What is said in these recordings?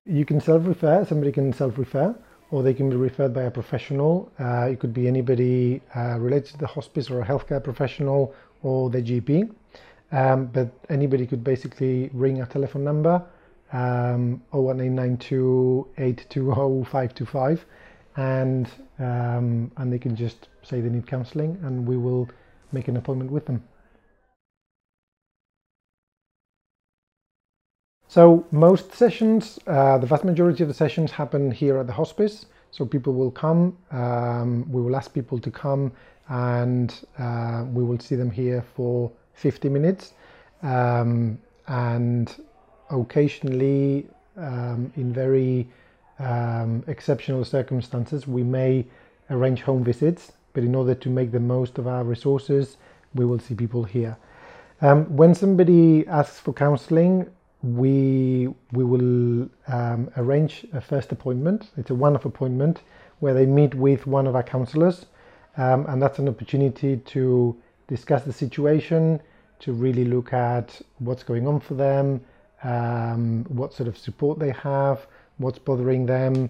You can self-refer, somebody can self-refer, or they can be referred by a professional. It could be anybody related to the hospice or a healthcare professional or the GP. But anybody could basically ring a telephone number, 01892 820 525, and they can just say they need counselling, and we will make an appointment with them. So most sessions, the vast majority of the sessions happen here at the hospice. So people will come, we will ask people to come, and we will see them here for 50 minutes. And occasionally, in very exceptional circumstances, we may arrange home visits, but in order to make the most of our resources, we will see people here. When somebody asks for counselling, we will arrange a first appointment. It's a one-off appointment where they meet with one of our counsellors, and that's an opportunity to discuss the situation, to really look at what's going on for them, what sort of support they have, what's bothering them,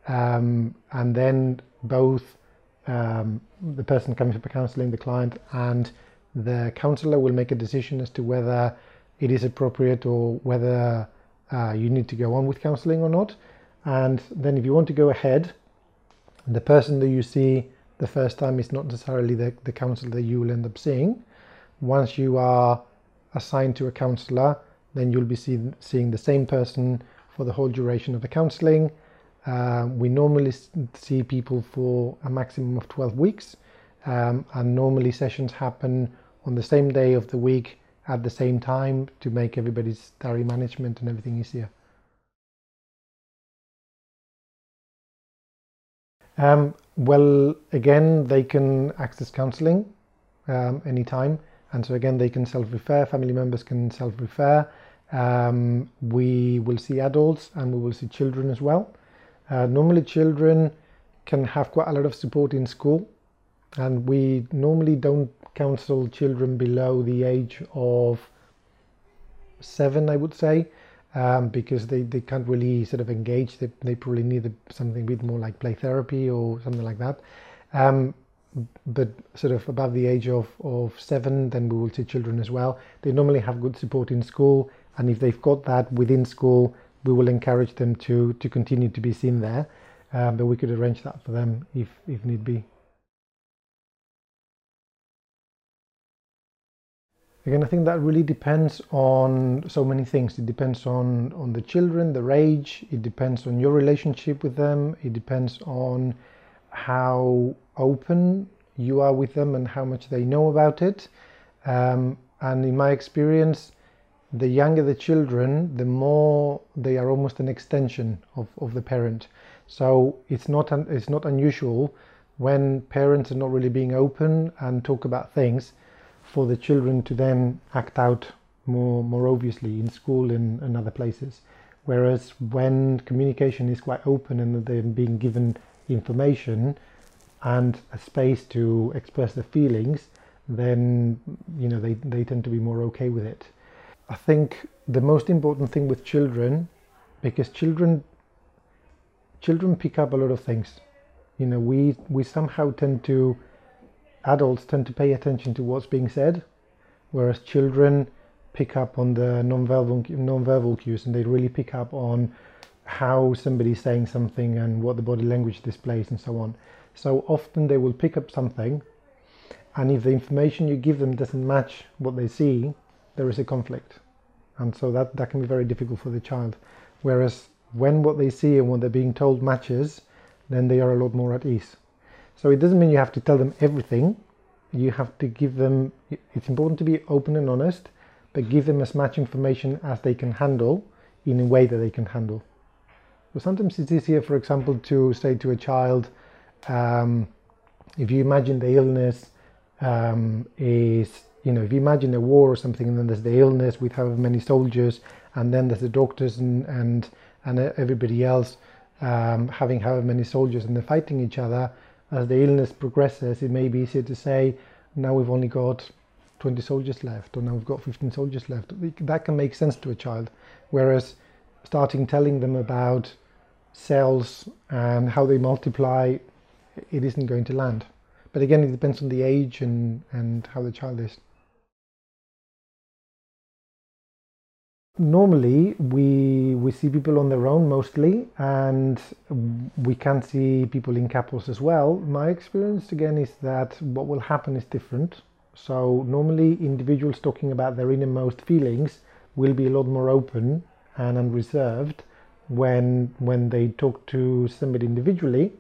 and then both the person coming for counselling, the client, and the counsellor will make a decision as to whether it is appropriate or whether you need to go on with counselling or not. And then if you want to go ahead, the person that you see the first time is not necessarily the counsellor that you will end up seeing. Once you are assigned to a counsellor, then you'll be seeing the same person for the whole duration of the counselling. We normally see people for a maximum of 12 weeks, and normally sessions happen on the same day of the week at the same time to make everybody's diary management and everything easier. Well, again, they can access counselling anytime, and so again they can self-refer, family members can self-refer. We will see adults and we will see children as well. Normally children can have quite a lot of support in school, and we normally don't counsel children below the age of 7, I would say, because they can't really sort of engage. They probably need something a bit more like play therapy or something like that. But sort of above the age of 7, then we will see children as well. They normally have good support in school, and if they've got that within school, we will encourage them to continue to be seen there, but we could arrange that for them if need be. Again, I think that really depends on so many things. It depends on the children, their age, it depends on your relationship with them, it depends on how open you are with them and how much they know about it. And in my experience, the younger the children, the more they are almost an extension of the parent. So it's not unusual when parents are not really being open and talk about things, for the children to then act out more obviously in school and other places. Whereas when communication is quite open and they're being given information and a space to express their feelings, then they tend to be more okay with it. I think the most important thing with children, because children pick up a lot of things. We somehow adults tend to pay attention to what's being said, whereas children pick up on the non-verbal cues, and they really pick up on how somebody's saying something and what the body language displays and so on. So often they will pick up something, and if the information you give them doesn't match what they see, there is a conflict, and so that can be very difficult for the child. Whereas when what they see and what they're being told matches, then they are a lot more at ease. So it doesn't mean you have to tell them everything. You have to give them, it's important to be open and honest, but give them as much information as they can handle in a way that they can handle. So sometimes it's easier, for example, to say to a child, if you imagine the illness if you imagine a war or something, and then there's the illness with however many soldiers, and then there's the doctors and everybody else having however many soldiers, and they're fighting each other. As the illness progresses, it may be easier to say, now we've only got 20 soldiers left, or now we've got 15 soldiers left. That can make sense to a child. Whereas starting telling them about cells and how they multiply, it isn't going to land. But again, it depends on the age and how the child is. Normally, we see people on their own mostly, and we can see people in couples as well. My experience again is that what will happen is different. So normally individuals talking about their innermost feelings will be a lot more open and unreserved when they talk to somebody individually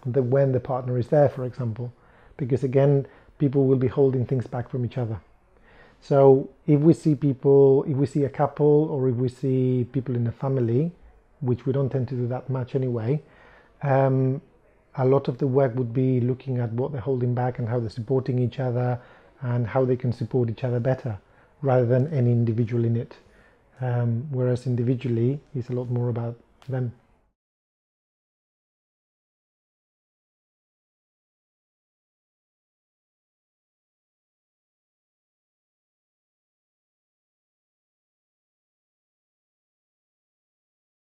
than when the partner is there, for example, because again, people will be holding things back from each other. So if we see a couple, or if we see people in a family, which we don't tend to do that much anyway, a lot of the work would be looking at what they're holding back and how they're supporting each other and how they can support each other better, rather than any individual in it. Whereas individually, it's a lot more about them.